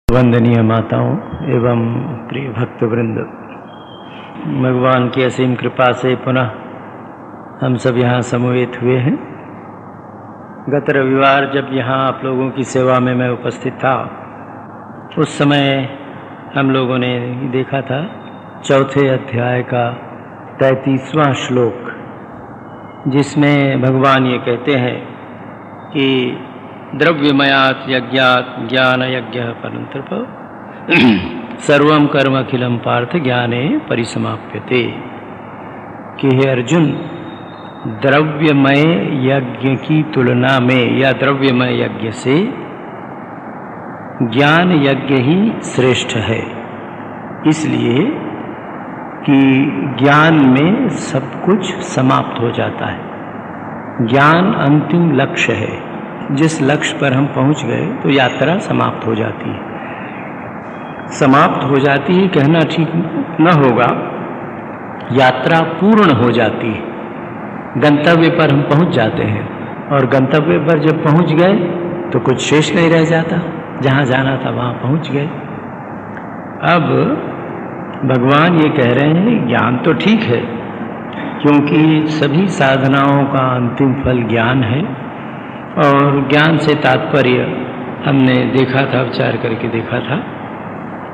वंदनीय माताओं एवं प्रिय भक्तवृंद, भगवान की असीम कृपा से पुनः हम सब यहाँ समवेत हुए हैं। गत रविवार जब यहाँ आप लोगों की सेवा में मैं उपस्थित था, उस समय हम लोगों ने देखा था चौथे अध्याय का 33वां श्लोक, जिसमें भगवान ये कहते हैं कि द्रव्यमयात यज्ञात ज्ञान यज्ञ परंतप सर्वं कर्म अखिलम पार्थ ज्ञाने परिसमाप्यते। कि हे अर्जुन, द्रव्यमय यज्ञ की तुलना में या द्रव्यमय यज्ञ से ज्ञान यज्ञ ही श्रेष्ठ है, इसलिए कि ज्ञान में सब कुछ समाप्त हो जाता है। ज्ञान अंतिम लक्ष्य है। जिस लक्ष्य पर हम पहुंच गए तो यात्रा समाप्त हो जाती है। समाप्त हो जाती है कहना ठीक न होगा, यात्रा पूर्ण हो जाती है। गंतव्य पर हम पहुंच जाते हैं और गंतव्य पर जब पहुंच गए तो कुछ शेष नहीं रह जाता। जहां जाना था वहां पहुंच गए। अब भगवान ये कह रहे हैं ज्ञान तो ठीक है, क्योंकि सभी साधनाओं का अंतिम फल ज्ञान है। और ज्ञान से तात्पर्य हमने देखा था, विचार करके देखा था,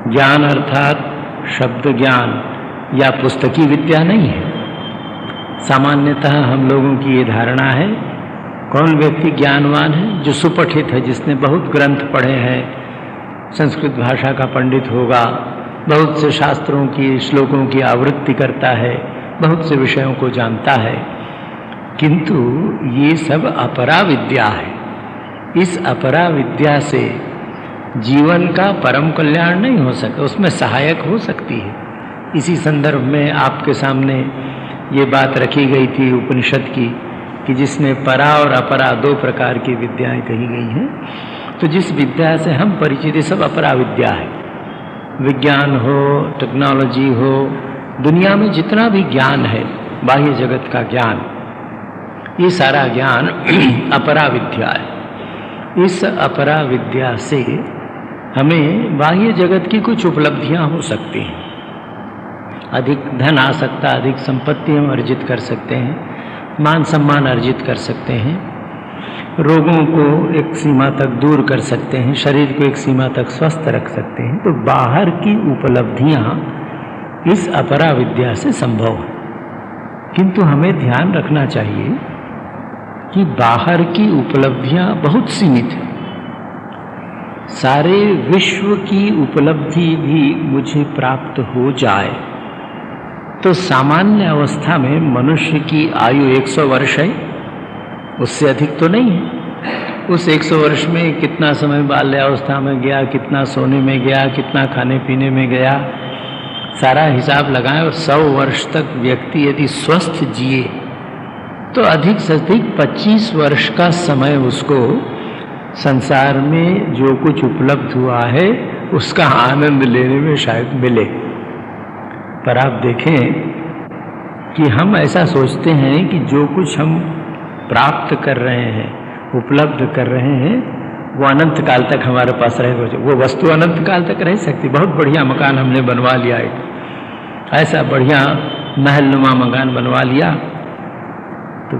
ज्ञान अर्थात शब्द ज्ञान या पुस्तकी विद्या नहीं है। सामान्यतः हम लोगों की ये धारणा है, कौन व्यक्ति ज्ञानवान है? जो सुपठित है, जिसने बहुत ग्रंथ पढ़े हैं, संस्कृत भाषा का पंडित होगा, बहुत से शास्त्रों की श्लोकों की आवृत्ति करता है, बहुत से विषयों को जानता है। किंतु ये सब अपरा विद्या है। इस अपरा विद्या से जीवन का परम कल्याण नहीं हो सकता, उसमें सहायक हो सकती है। इसी संदर्भ में आपके सामने ये बात रखी गई थी उपनिषद की, कि जिसमें परा और अपरा दो प्रकार की विद्याएं कही गई हैं। तो जिस विद्या से हम परिचित, सब अपरा विद्या है। विज्ञान हो, टेक्नोलॉजी हो, दुनिया में जितना भी ज्ञान है, बाह्य जगत का ज्ञान, ये सारा ज्ञान अपरा विद्या है। इस अपरा विद्या से हमें बाह्य जगत की कुछ उपलब्धियां हो सकती हैं। अधिक धन आ सकता, अधिक संपत्ति हम अर्जित कर सकते हैं, मान सम्मान अर्जित कर सकते हैं, रोगों को एक सीमा तक दूर कर सकते हैं, शरीर को एक सीमा तक स्वस्थ रख सकते हैं। तो बाहर की उपलब्धियां इस अपरा विद्या से संभव है। किंतु हमें ध्यान रखना चाहिए कि बाहर की उपलब्धियां बहुत सीमित हैं। सारे विश्व की उपलब्धि भी मुझे प्राप्त हो जाए तो सामान्य अवस्था में मनुष्य की आयु 100 वर्ष है, उससे अधिक तो नहीं है। उस 100 वर्ष में कितना समय बाल्यावस्था में गया, कितना सोने में गया, कितना खाने पीने में गया, सारा हिसाब लगाएं। और 100 वर्ष तक व्यक्ति यदि स्वस्थ जिए तो अधिक से अधिक 25 वर्ष का समय उसको संसार में जो कुछ उपलब्ध हुआ है उसका आनंद लेने में शायद मिले। पर आप देखें कि हम ऐसा सोचते हैं कि जो कुछ हम प्राप्त कर रहे हैं, उपलब्ध कर रहे हैं, वो अनंत काल तक हमारे पास रहेगा। वो वस्तु अनंत काल तक रह सकती। बहुत बढ़िया मकान हमने बनवा लिया, एक ऐसा बढ़िया महलनुमा मकान बनवा लिया। तो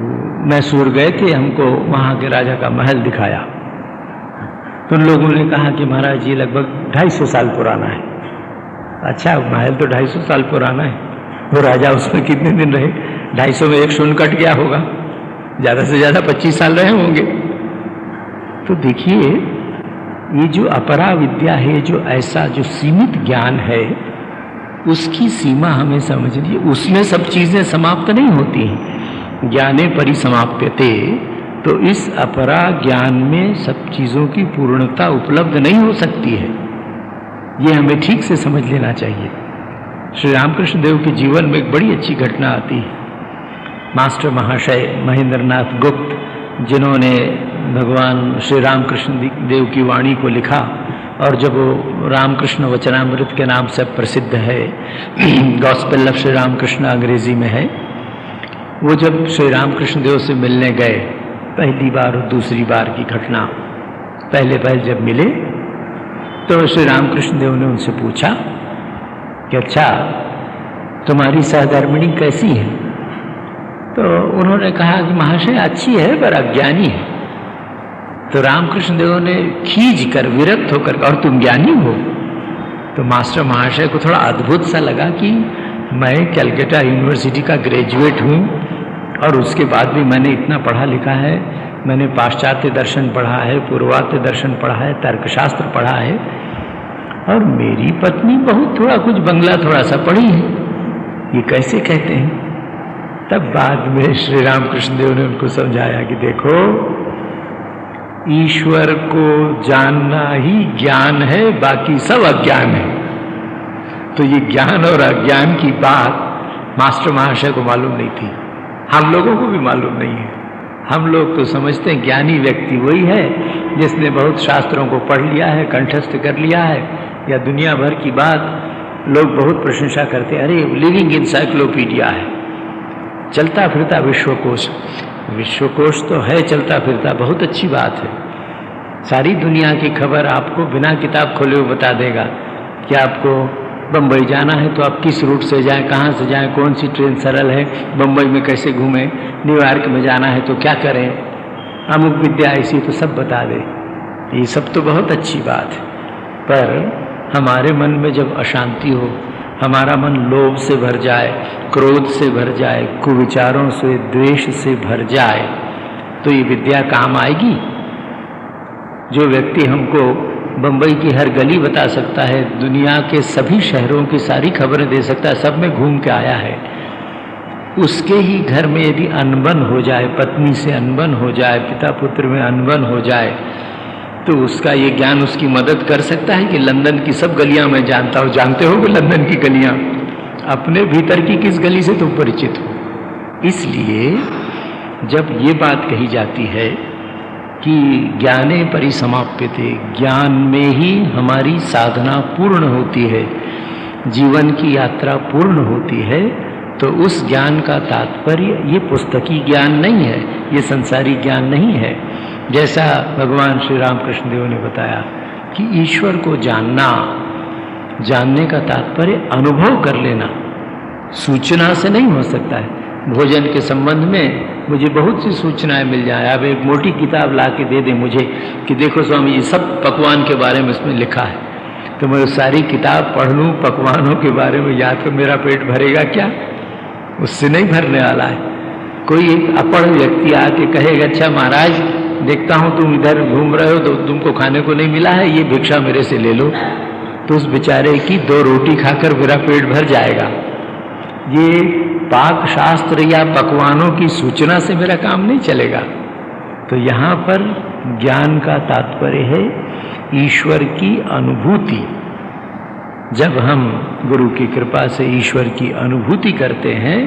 मैसूर गए थे, हमको वहाँ के राजा का महल दिखाया। तो उन लोगों ने कहा कि महाराज जी लगभग 250 साल पुराना है। अच्छा, महल तो 250 साल पुराना है, वो राजा उसमें कितने दिन रहे? 250 में एक शून्य कट गया होगा, ज़्यादा से ज़्यादा 25 साल रहे होंगे। तो देखिए, ये जो अपरा विद्या है, जो ऐसा जो सीमित ज्ञान है, उसकी सीमा हमें समझनी। उसमें सब चीज़ें समाप्त नहीं होती हैं। ज्ञाने परिसमाप्यते, तो इस अपरा ज्ञान में सब चीज़ों की पूर्णता उपलब्ध नहीं हो सकती है। ये हमें ठीक से समझ लेना चाहिए। श्री रामकृष्ण देव के जीवन में एक बड़ी अच्छी घटना आती है। मास्टर महाशय महेंद्रनाथ गुप्त, जिन्होंने भगवान श्री रामकृष्ण देव की वाणी को लिखा, और जब वो रामकृष्ण वचनामृत के नाम से प्रसिद्ध है, गॉस्पेल ऑफ श्री रामकृष्ण अंग्रेजी में है, वो जब श्री रामकृष्ण देव से मिलने गए, पहली बार और दूसरी बार की घटना, पहले जब मिले तो श्री रामकृष्ण देव ने उनसे पूछा कि अच्छा, तुम्हारी सहधर्मिणी कैसी है? तो उन्होंने कहा कि महाशय अच्छी है पर अज्ञानी है। तो रामकृष्ण देव ने खींच कर विरक्त होकर, और तुम ज्ञानी हो? तो मास्टर महाशय को थोड़ा अद्भुत सा लगा कि मैं कलकत्ता यूनिवर्सिटी का ग्रेजुएट हूँ और उसके बाद भी मैंने इतना पढ़ा लिखा है, मैंने पाश्चात्य दर्शन पढ़ा है, पूर्वात्य दर्शन पढ़ा है, तर्कशास्त्र पढ़ा है, और मेरी पत्नी बहुत थोड़ा कुछ बंगला थोड़ा सा पढ़ी है, ये कैसे कहते हैं? तब बाद में श्री रामकृष्ण देव ने उनको समझाया कि देखो, ईश्वर को जानना ही ज्ञान है, बाकी सब अज्ञान है। तो ये ज्ञान और अज्ञान की बात मास्टर महाशय को मालूम नहीं थी, हम लोगों को भी मालूम नहीं है। हम लोग तो समझते हैं ज्ञानी व्यक्ति वही है जिसने बहुत शास्त्रों को पढ़ लिया है, कंठस्थ कर लिया है, या दुनिया भर की बात लोग बहुत प्रशंसा करते हैं, अरे लिविंग इंसाइक्लोपीडिया है, चलता फिरता विश्वकोश। विश्वकोश तो है चलता फिरता, बहुत अच्छी बात है। सारी दुनिया की खबर आपको बिना किताब खोले हुए बता देगा कि आपको बम्बई जाना है तो आप किस रूट से जाएं, कहाँ से जाएं, कौन सी ट्रेन सरल है, बम्बई में कैसे घूमें, न्यूयॉर्क में जाना है तो क्या करें, अमुक विद्या ऐसी, तो सब बता दे। ये सब तो बहुत अच्छी बात है, पर हमारे मन में जब अशांति हो, हमारा मन लोभ से भर जाए, क्रोध से भर जाए, कुविचारों से, द्वेष से भर जाए, तो ये विद्या काम आएगी? जो व्यक्ति हमको बम्बई की हर गली बता सकता है, दुनिया के सभी शहरों की सारी खबरें दे सकता है, सब में घूम के आया है, उसके ही घर में यदि अनबन हो जाए, पत्नी से अनबन हो जाए, पिता पुत्र में अनबन हो जाए, तो उसका ये ज्ञान उसकी मदद कर सकता है कि लंदन की सब गलियां मैं जानता हूँ? जानते हो कि लंदन की गलियां? अपने भीतर की किस गली से तुम परिचित हो? इसलिए जब ये बात कही जाती है कि ज्ञाने परिसमाप्यते, ज्ञान में ही हमारी साधना पूर्ण होती है, जीवन की यात्रा पूर्ण होती है, तो उस ज्ञान का तात्पर्य ये पुस्तकी ज्ञान नहीं है, ये संसारी ज्ञान नहीं है। जैसा भगवान श्री रामकृष्ण देव ने बताया कि ईश्वर को जानना, जानने का तात्पर्य अनुभव कर लेना, सूचना से नहीं हो सकता है। भोजन के संबंध में मुझे बहुत सी सूचनाएं मिल जाए, अब एक मोटी किताब ला के दे दें मुझे कि देखो स्वामी जी सब पकवान के बारे में इसमें लिखा है, तो मैं सारी किताब पढ़ लूँ पकवानों के बारे में, या तो मेरा पेट भरेगा क्या? उससे नहीं भरने वाला है। कोई एक अपढ़ व्यक्ति आके कहेगा अच्छा महाराज देखता हूँ तुम इधर घूम रहे हो तो तुमको खाने को नहीं मिला है, ये भिक्षा मेरे से ले लो, तो उस बेचारे की 2 रोटी खाकर मेरा पेट भर जाएगा। ये पाक शास्त्र या पकवानों की सूचना से मेरा काम नहीं चलेगा। तो यहाँ पर ज्ञान का तात्पर्य है ईश्वर की अनुभूति। जब हम गुरु की कृपा से ईश्वर की अनुभूति करते हैं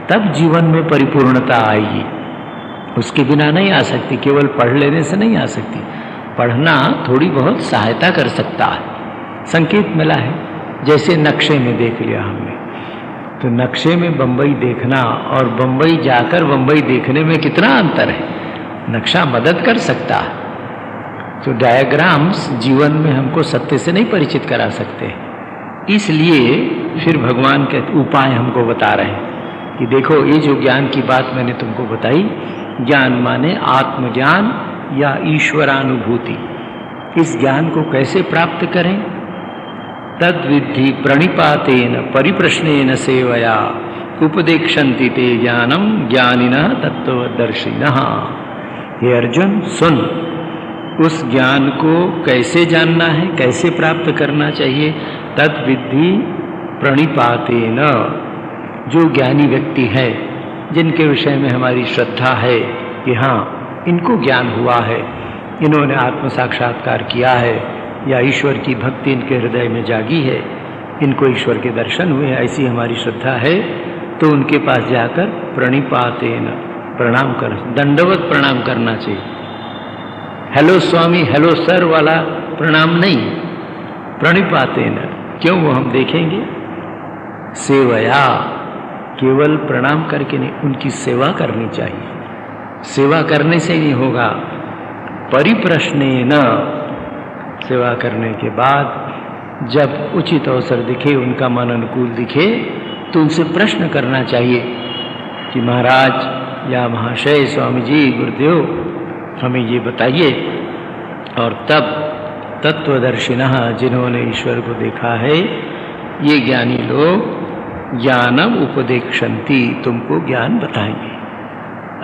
तब जीवन में परिपूर्णता आएगी, उसके बिना नहीं आ सकती, केवल पढ़ लेने से नहीं आ सकती। पढ़ना थोड़ी बहुत सहायता कर सकता है, संकेत मिला है, जैसे नक्शे में देख लिया हमने, तो नक्शे में बम्बई देखना और बम्बई जाकर बम्बई देखने में कितना अंतर है, नक्शा मदद कर सकता है। तो डायग्राम्स जीवन में हमको सत्य से नहीं परिचित करा सकते, इसलिए फिर भगवान के उपाय हमको बता रहे हैं कि देखो ये जो ज्ञान की बात मैंने तुमको बताई, ज्ञान माने आत्मज्ञान या ईश्वरानुभूति, इस ज्ञान को कैसे प्राप्त करें? तद्विद्धि प्रणिपातेन परिप्रश्नेन सेवया उपदेक्षन्ति ते ज्ञानम ज्ञानिनः तत्त्वदर्शिनः। हे अर्जुन सुन, उस ज्ञान को कैसे जानना है, कैसे प्राप्त करना चाहिए? तद्विद्धि प्रणिपातेन, जो ज्ञानी व्यक्ति है, जिनके विषय में हमारी श्रद्धा है कि हाँ इनको ज्ञान हुआ है, इन्होंने आत्म साक्षात्कार किया है या ईश्वर की भक्ति इनके हृदय में जागी है, इनको ईश्वर के दर्शन हुए हैं, ऐसी हमारी श्रद्धा है, तो उनके पास जाकर प्रणिपातेन, प्रणाम कर, दंडवत प्रणाम करना चाहिए। हेलो स्वामी, हेलो सर वाला प्रणाम नहीं, प्रणिपातेन। क्यों? वो हम देखेंगे। सेवया, केवल प्रणाम करके नहीं, उनकी सेवा करनी चाहिए। सेवा करने से नहीं होगा, परिप्रश्नेन, सेवा करने के बाद जब उचित अवसर दिखे, उनका मन अनुकूल दिखे, तो उनसे प्रश्न करना चाहिए कि महाराज या महाशय, स्वामी जी, गुरुदेव, हमें ये बताइए। और तब तत्वदर्शिनः, जिन्होंने ईश्वर को देखा है, ये ज्ञानी लोग ज्ञानम उपदेक्षन्ति, तुमको ज्ञान बताएंगे।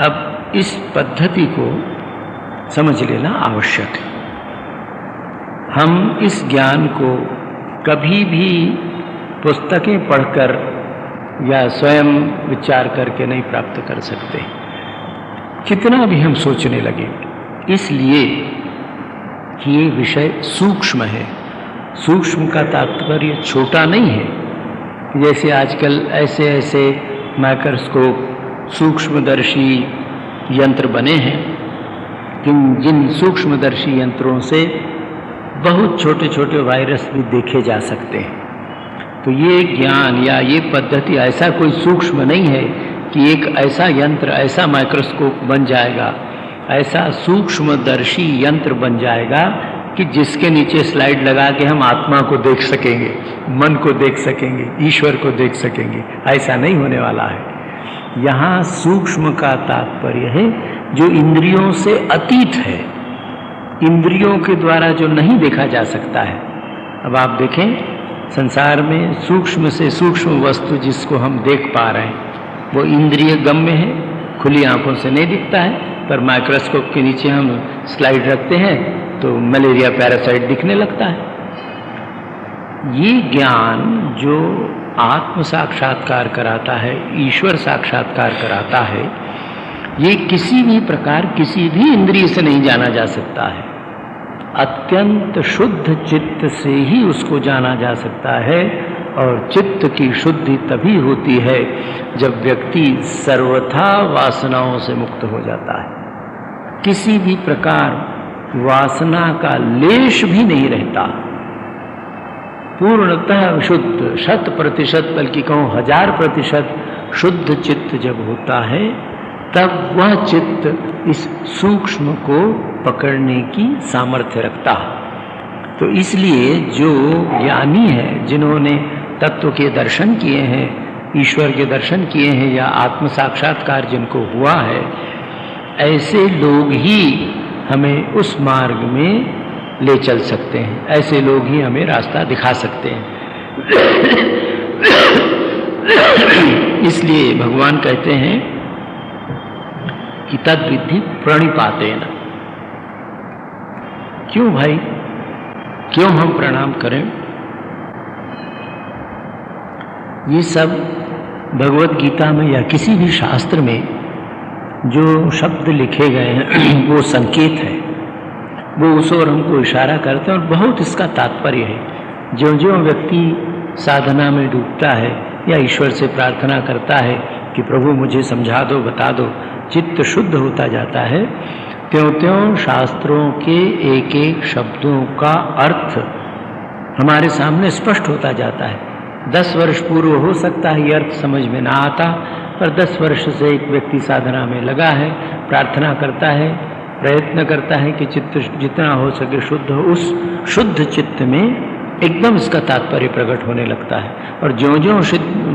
अब इस पद्धति को समझ लेना आवश्यक है। हम इस ज्ञान को कभी भी पुस्तकें पढ़कर या स्वयं विचार करके नहीं प्राप्त कर सकते, कितना भी हम सोचने लगे, इसलिए कि ये विषय सूक्ष्म है। सूक्ष्म का तात्पर्य छोटा नहीं है। जैसे आजकल ऐसे ऐसे माइक्रोस्कोप, सूक्ष्मदर्शी यंत्र बने हैं, जिन सूक्ष्मदर्शी यंत्रों से बहुत छोटे छोटे वायरस भी देखे जा सकते हैं। तो ये ज्ञान या ये पद्धति ऐसा कोई सूक्ष्म नहीं है कि एक ऐसा यंत्र, ऐसा माइक्रोस्कोप बन जाएगा, ऐसा सूक्ष्मदर्शी यंत्र बन जाएगा कि जिसके नीचे स्लाइड लगा के हम आत्मा को देख सकेंगे, मन को देख सकेंगे, ईश्वर को देख सकेंगे। ऐसा नहीं होने वाला है। यहाँ सूक्ष्म का तात्पर्य है जो इंद्रियों से अतीत है, इंद्रियों के द्वारा जो नहीं देखा जा सकता है। अब आप देखें, संसार में सूक्ष्म से सूक्ष्म वस्तु जिसको हम देख पा रहे हैं वो इंद्रिय गम्य है, खुली आंखों से नहीं दिखता है, पर माइक्रोस्कोप के नीचे हम स्लाइड रखते हैं तो मलेरिया पैरासाइट दिखने लगता है। ये ज्ञान जो आत्म साक्षात्कार कराता है, ईश्वर साक्षात्कार कराता है, ये किसी भी प्रकार किसी भी इंद्रिय से नहीं जाना जा सकता है। अत्यंत शुद्ध चित्त से ही उसको जाना जा सकता है। और चित्त की शुद्धि तभी होती है जब व्यक्ति सर्वथा वासनाओं से मुक्त हो जाता है। किसी भी प्रकार वासना का लेश भी नहीं रहता। पूर्णतः शुद्ध, 100%, बल्कि कहूँ 1000% शुद्ध चित्त जब होता है, तब वह चित्त इस सूक्ष्म को पकड़ने की सामर्थ्य रखता है। तो इसलिए जो ज्ञानी है, जिन्होंने तत्व के दर्शन किए हैं, ईश्वर के दर्शन किए हैं, या आत्म साक्षात्कार जिनको हुआ है, ऐसे लोग ही हमें उस मार्ग में ले चल सकते हैं। ऐसे लोग ही हमें रास्ता दिखा सकते हैं। इसलिए भगवान कहते हैं कि तद विद्धि प्रणिपातेन। क्यों भाई, क्यों हम प्रणाम करें? ये सब भगवत गीता में या किसी भी शास्त्र में जो शब्द लिखे गए हैं वो संकेत है, वो उस ओर हमको इशारा करते हैं। और बहुत इसका तात्पर्य है। जो जो व्यक्ति साधना में डूबता है या ईश्वर से प्रार्थना करता है कि प्रभु मुझे समझा दो, बता दो, चित्त शुद्ध होता जाता है, त्यों त्यों शास्त्रों के एक एक शब्दों का अर्थ हमारे सामने स्पष्ट होता जाता है। 10 वर्ष पूर्व हो सकता है ये अर्थ समझ में ना आता, पर 10 वर्ष से एक व्यक्ति साधना में लगा है, प्रार्थना करता है, प्रयत्न करता है कि चित्त जितना हो सके शुद्ध हो। उस शुद्ध चित्त में एकदम इसका तात्पर्य प्रकट होने लगता है। और ज्यों ज्यों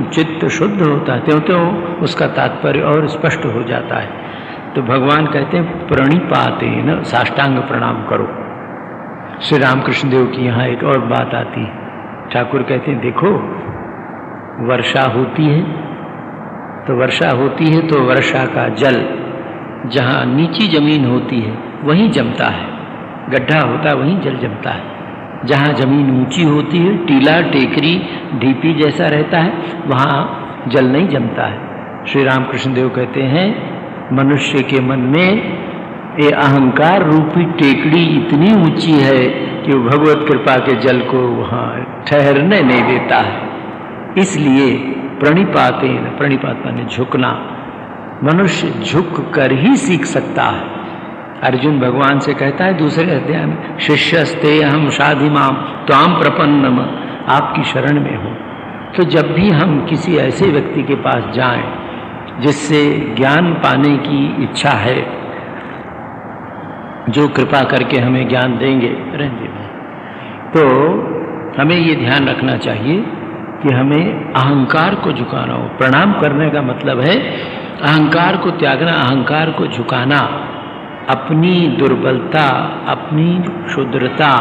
चित्त शुद्ध होता है त्यों त्यों उसका तात्पर्य और स्पष्ट हो जाता है। तो भगवान कहते हैं प्रणिपातेन, साष्टांग प्रणाम करो। श्री रामकृष्ण देव की यहाँ एक और बात आती है। ठाकुर कहते हैं देखो, वर्षा होती है तो वर्षा का जल जहाँ नीची जमीन होती है वहीं जमता है, गड्ढा होता है वहीं जल जमता है। जहाँ जमीन ऊंची होती है, टीला टेकरी ढीपी जैसा रहता है, वहाँ जल नहीं जमता है। श्री रामकृष्ण देव कहते हैं मनुष्य के मन में ये अहंकार रूपी टेकड़ी इतनी ऊंची है कि वो भगवत कृपा के जल को वहाँ ठहरने नहीं देता है। इसलिए प्रणिपातेन, प्रणिपात माने झुकना, मनुष्य झुक कर ही सीख सकता है। अर्जुन भगवान से कहता है दूसरे अध्याय में, शिष्यस्ते अहम शाधिमाम त्वाम प्रपन्नम, आपकी शरण में हो। तो जब भी हम किसी ऐसे व्यक्ति के पास जाएं जिससे ज्ञान पाने की इच्छा है, जो कृपा करके हमें ज्ञान देंगे, तो हमें ये ध्यान रखना चाहिए कि हमें अहंकार को झुकाना हो। प्रणाम करने का मतलब है अहंकार को त्यागना, अहंकार को झुकाना, अपनी दुर्बलता, अपनी क्षुद्रता,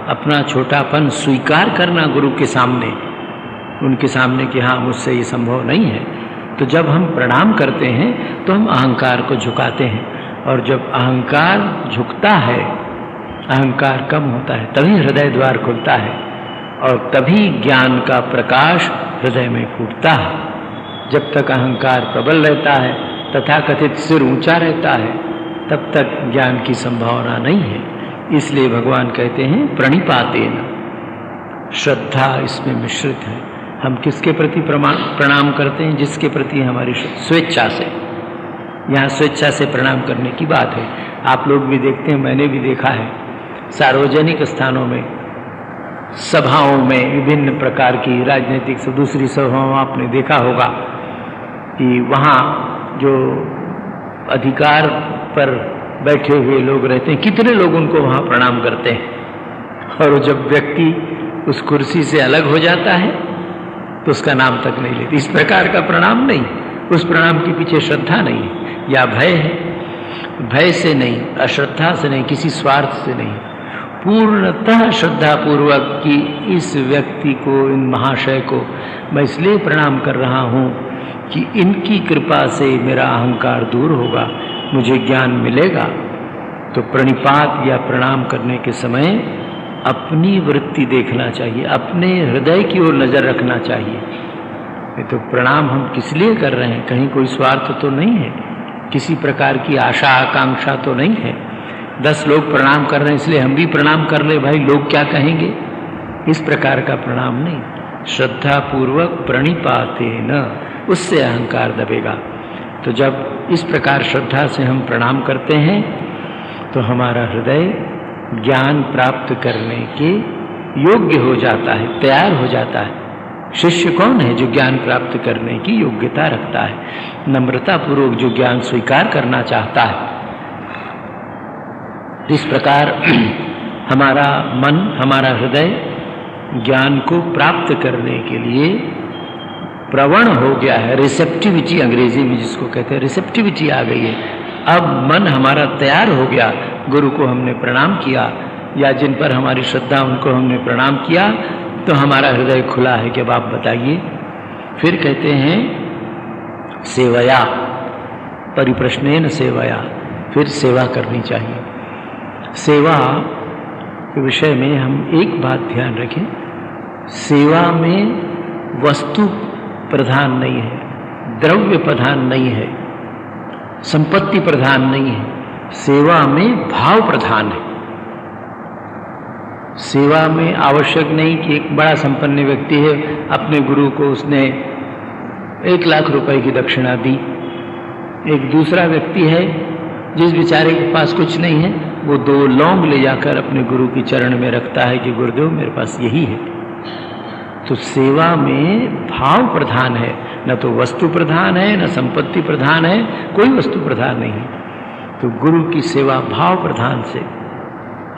अपना छोटापन स्वीकार करना गुरु के सामने, उनके सामने कि हाँ मुझसे ये संभव नहीं है। तो जब हम प्रणाम करते हैं तो हम अहंकार को झुकाते हैं, और जब अहंकार झुकता है, अहंकार कम होता है, तभी हृदय द्वार खुलता है और तभी ज्ञान का प्रकाश हृदय में फूटता है। जब तक अहंकार प्रबल रहता है, तथाकथित सिर ऊंचा रहता है, तब तक ज्ञान की संभावना नहीं है। इसलिए भगवान कहते हैं प्रणिपातेन, श्रद्धा इसमें मिश्रित है। हम किसके प्रति प्रणाम करते हैं? जिसके प्रति हमारी स्वेच्छा से, यहाँ स्वेच्छा से प्रणाम करने की बात है। आप लोग भी देखते हैं, मैंने भी देखा है, सार्वजनिक स्थानों में, सभाओं में, विभिन्न प्रकार की राजनीतिक से दूसरी सभाओं में आपने देखा होगा कि वहाँ जो अधिकार पर बैठे हुए लोग रहते हैं, कितने लोग उनको वहाँ प्रणाम करते हैं, और जब व्यक्ति उस कुर्सी से अलग हो जाता है तो उसका नाम तक नहीं लेते। इस प्रकार का प्रणाम नहीं, उस प्रणाम के पीछे श्रद्धा नहीं है या भय है। भय से नहीं, अश्रद्धा से नहीं, किसी स्वार्थ से नहीं, पूर्णतः श्रद्धापूर्वक कि इस व्यक्ति को, इन महाशय को मैं इसलिए प्रणाम कर रहा हूँ कि इनकी कृपा से मेरा अहंकार दूर होगा, मुझे ज्ञान मिलेगा। तो प्रणिपात या प्रणाम करने के समय अपनी वृत्ति देखना चाहिए, अपने हृदय की ओर नज़र रखना चाहिए। नहीं तो प्रणाम हम किस लिए कर रहे हैं? कहीं कोई स्वार्थ तो नहीं है, किसी प्रकार की आशा आकांक्षा तो नहीं है। 10 लोग प्रणाम कर रहे हैं इसलिए हम भी प्रणाम कर ले, भाई लोग क्या कहेंगे, इस प्रकार का प्रणाम नहीं। श्रद्धापूर्वक प्रणिपातेन, उससे अहंकार दबेगा। तो जब इस प्रकार श्रद्धा से हम प्रणाम करते हैं तो हमारा हृदय ज्ञान प्राप्त करने के योग्य हो जाता है, तैयार हो जाता है। शिष्य कौन है? जो ज्ञान प्राप्त करने की योग्यता रखता है, नम्रता पूर्वक जो ज्ञान स्वीकार करना चाहता है। इस प्रकार हमारा मन, हमारा हृदय ज्ञान को प्राप्त करने के लिए प्रवण हो गया है। रिसेप्टिविटी अंग्रेजी में जिसको कहते हैं, रिसेप्टिविटी आ गई है। अब मन हमारा तैयार हो गया, गुरु को हमने प्रणाम किया या जिन पर हमारी श्रद्धा उनको हमने प्रणाम किया, तो हमारा हृदय खुला है कि अब आप बताइए। फिर कहते हैं सेवया, परिप्रश्नेन सेवया, फिर सेवा करनी चाहिए। सेवा के विषय में हम एक बात ध्यान रखें, सेवा में वस्तु प्रधान नहीं है, द्रव्य प्रधान नहीं है, संपत्ति प्रधान नहीं है, सेवा में भाव प्रधान है। सेवा में आवश्यक नहीं कि एक बड़ा संपन्न व्यक्ति है, अपने गुरु को उसने 1 लाख रुपए की दक्षिणा दी। एक दूसरा व्यक्ति है जिस बेचारे के पास कुछ नहीं है, वो 2 लौंग ले जाकर अपने गुरु के चरण में रखता है कि गुरुदेव मेरे पास यही है। तो सेवा में भाव प्रधान है, न तो वस्तु प्रधान है, न संपत्ति प्रधान है, कोई वस्तु प्रधान नहीं है। तो गुरु की सेवा भाव प्रधान से,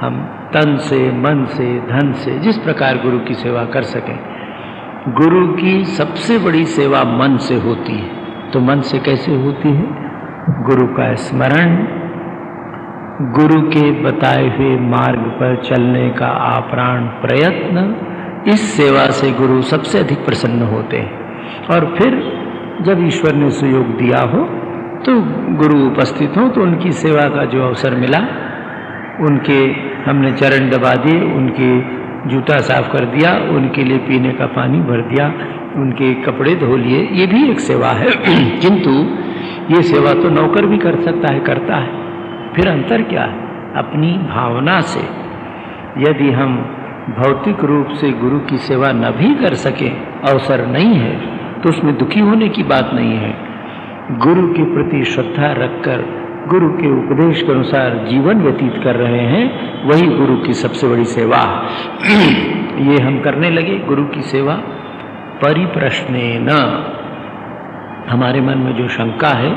हम तन से, मन से, धन से जिस प्रकार गुरु की सेवा कर सकें। गुरु की सबसे बड़ी सेवा मन से होती है। तो मन से कैसे होती है? गुरु का स्मरण, गुरु के बताए हुए मार्ग पर चलने का आप्राण प्रयत्न, इस सेवा से गुरु सबसे अधिक प्रसन्न होते हैं। और फिर जब ईश्वर ने सुयोग दिया हो तो गुरु उपस्थित हो तो उनकी सेवा का जो अवसर मिला, उनके हमने चरण दबा दिए, उनके जूता साफ कर दिया, उनके लिए पीने का पानी भर दिया, उनके कपड़े धो लिए, ये भी एक सेवा है। किंतु ये सेवा तो नौकर भी कर सकता है, करता है। फिर अंतर क्या है? अपनी भावना से यदि हम भौतिक रूप से गुरु की सेवा न भी कर सकें, अवसर नहीं है, तो उसमें दुखी होने की बात नहीं है। गुरु के प्रति श्रद्धा रखकर गुरु के उपदेश के अनुसार जीवन व्यतीत कर रहे हैं, वही गुरु की सबसे बड़ी सेवा है। ये हम करने लगे गुरु की सेवा परिप्रश्नेन। हमारे मन में जो शंका है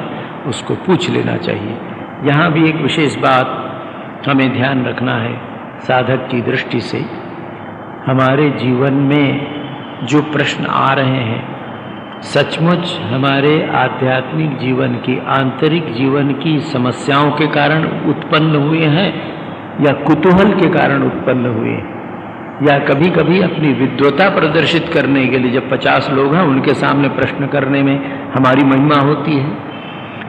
उसको पूछ लेना चाहिए। यहाँ भी एक विशेष बात हमें ध्यान रखना है साधक की दृष्टि से हमारे जीवन में जो प्रश्न आ रहे हैं सचमुच हमारे आध्यात्मिक जीवन की, आंतरिक जीवन की समस्याओं के कारण उत्पन्न हुए हैं या कुतूहल के कारण उत्पन्न हुए हैं, या कभी कभी अपनी विद्वता प्रदर्शित करने के लिए, जब 50 लोग हैं उनके सामने प्रश्न करने में हमारी महिमा होती है।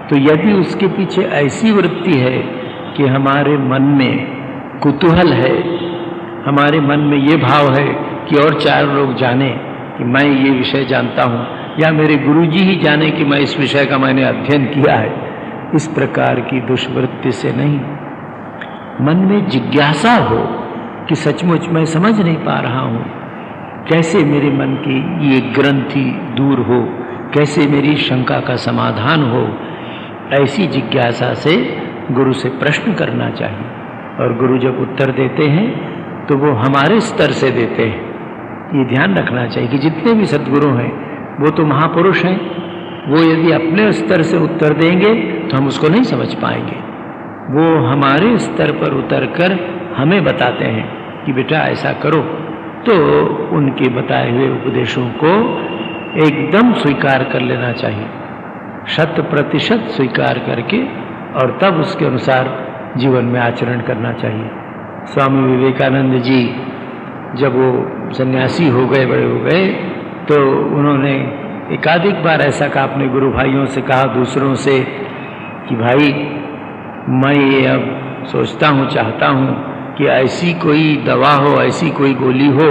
तो यदि उसके पीछे ऐसी वृत्ति है कि हमारे मन में कुतूहल है, हमारे मन में ये भाव है कि और 4 लोग जाने कि मैं ये विषय जानता हूँ, या मेरे गुरुजी ही जाने कि मैं इस विषय का मैंने अध्ययन किया है, इस प्रकार की दुष्वृत्ति से नहीं, मन में जिज्ञासा हो कि सचमुच मैं समझ नहीं पा रहा हूँ, कैसे मेरे मन की ये ग्रंथि दूर हो, कैसे मेरी शंका का समाधान हो, ऐसी जिज्ञासा से गुरु से प्रश्न करना चाहिए। और गुरु जब उत्तर देते हैं तो वो हमारे स्तर से देते हैं। ये ध्यान रखना चाहिए कि जितने भी सद्गुरु हैं वो तो महापुरुष हैं, वो यदि अपने स्तर से उत्तर देंगे तो हम उसको नहीं समझ पाएंगे। वो हमारे स्तर पर उतरकर हमें बताते हैं कि बेटा ऐसा करो, तो उनके बताए हुए उपदेशों को एकदम स्वीकार कर लेना चाहिए, 100% स्वीकार करके, और तब उसके अनुसार जीवन में आचरण करना चाहिए। स्वामी विवेकानंद जी जब वो सन्यासी हो गए, बड़े हो गए, तो उन्होंने एकाधिक बार ऐसा कहा अपने गुरु भाइयों से, कहा दूसरों से कि भाई मैं ये अब सोचता हूँ, चाहता हूँ कि ऐसी कोई दवा हो, ऐसी कोई गोली हो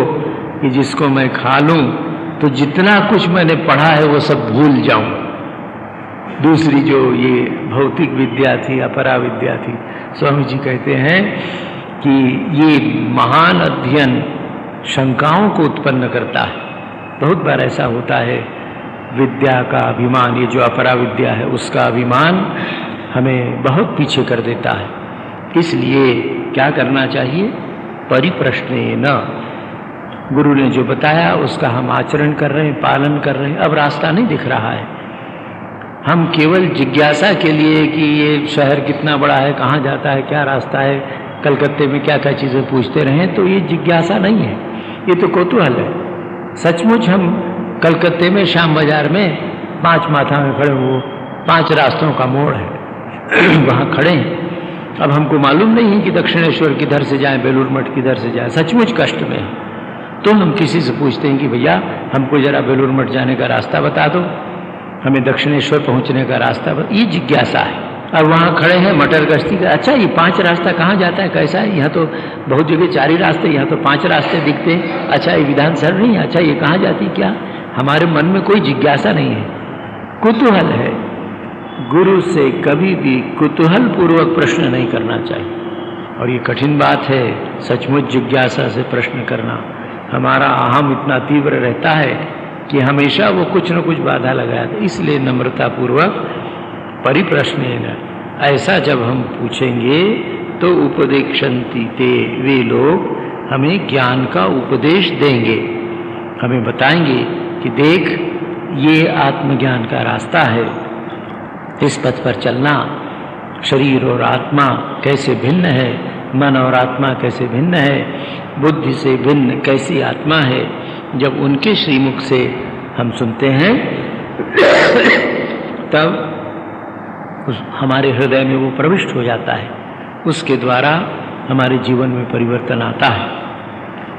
कि जिसको मैं खा लूँ तो जितना कुछ मैंने पढ़ा है वो सब भूल जाऊँ। दूसरी जो ये भौतिक विद्या थी, अपरा विद्या थी, स्वामी जी कहते हैं कि ये महान अध्ययन शंकाओं को उत्पन्न करता है। बहुत बार ऐसा होता है, विद्या का अभिमान, ये जो अपरा विद्या है उसका अभिमान हमें बहुत पीछे कर देता है। इसलिए क्या करना चाहिए? परिप्रश्नेन, गुरु ने जो बताया उसका हम आचरण कर रहे हैं, पालन कर रहे हैं। अब रास्ता नहीं दिख रहा है, हम केवल जिज्ञासा के लिए कि ये शहर कितना बड़ा है, कहाँ जाता है, क्या रास्ता है, कलकत्ते में क्या क्या चीज़ें पूछते रहें, तो ये जिज्ञासा नहीं है, ये तो कौतूहल है। सचमुच हम कलकत्ते में श्याम बाजार में 5 माथा में खड़े हो, 5 रास्तों का मोड़ है वहाँ खड़े हैं। अब हमको मालूम नहीं है कि दक्षिणेश्वर किधर से जाएं, बेलूर मठ किधर से जाएं, सचमुच कष्ट में है। तो हम किसी से पूछते हैं कि भैया हमको जरा बेलूर मठ जाने का रास्ता बता दो, हमें दक्षिणेश्वर पहुँचने का रास्ता बता। ये जिज्ञासा है। अब वहाँ खड़े हैं मटर गश्ती का, अच्छा ये 5 रास्ता कहाँ जाता है, कैसा है? यहाँ तो बहुत जगह 4 ही रास्ते, यहाँ तो 5 रास्ते दिखते हैं। अच्छा ये विधान सर नहीं है, अच्छा ये कहाँ जाती, क्या? हमारे मन में कोई जिज्ञासा नहीं है, कुतूहल है। गुरु से कभी भी कुतूहल पूर्वक प्रश्न नहीं करना चाहिए। और ये कठिन बात है, सचमुच जिज्ञासा से प्रश्न करना। हमारा अहम इतना तीव्र रहता है कि हमेशा वो कुछ न कुछ बाधा लगाया था। इसलिए नम्रतापूर्वक परिप्रश्नेन, ऐसा जब हम पूछेंगे तो उपदेक्षन्ति ते, वे लोग हमें ज्ञान का उपदेश देंगे, हमें बताएंगे कि देख ये आत्मज्ञान का रास्ता है, इस पथ पर चलना। शरीर और आत्मा कैसे भिन्न है, मन और आत्मा कैसे भिन्न है, बुद्धि से भिन्न कैसी आत्मा है। जब उनके श्रीमुख से हम सुनते हैं तब हमारे हृदय में वो प्रविष्ट हो जाता है, उसके द्वारा हमारे जीवन में परिवर्तन आता है।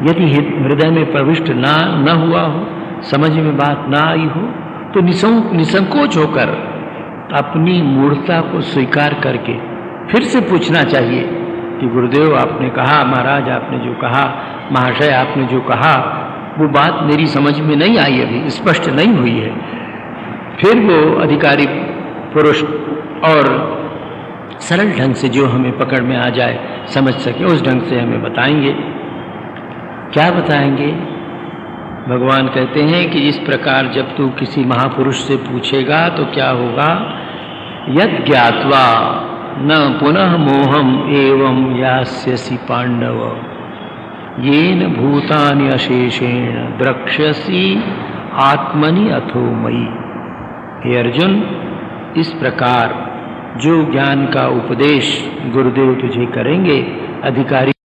यदि हृदय में प्रविष्ट ना हुआ हो, समझ में बात ना आई हो, तो निसंकोच होकर अपनी मूढ़ता को स्वीकार करके फिर से पूछना चाहिए कि गुरुदेव आपने कहा, महाराज आपने जो कहा, महाशय आपने जो कहा, वो बात मेरी समझ में नहीं आई, अभी स्पष्ट नहीं हुई है। फिर वो अधिकारी पुरुष और सरल ढंग से जो हमें पकड़ में आ जाए, समझ सके, उस ढंग से हमें बताएंगे। क्या बताएंगे? भगवान कहते हैं कि इस प्रकार जब तू किसी महापुरुष से पूछेगा तो क्या होगा? यद ज्ञात्वा न पुनः मोहम एवं यास्यसि पांडव, येन भूतानि अशेषेण द्रक्ष्यसि आत्मनि अथो मयि। हे अर्जुन, इस प्रकार जो ज्ञान का उपदेश गुरुदेव तुझे करेंगे, अधिकारी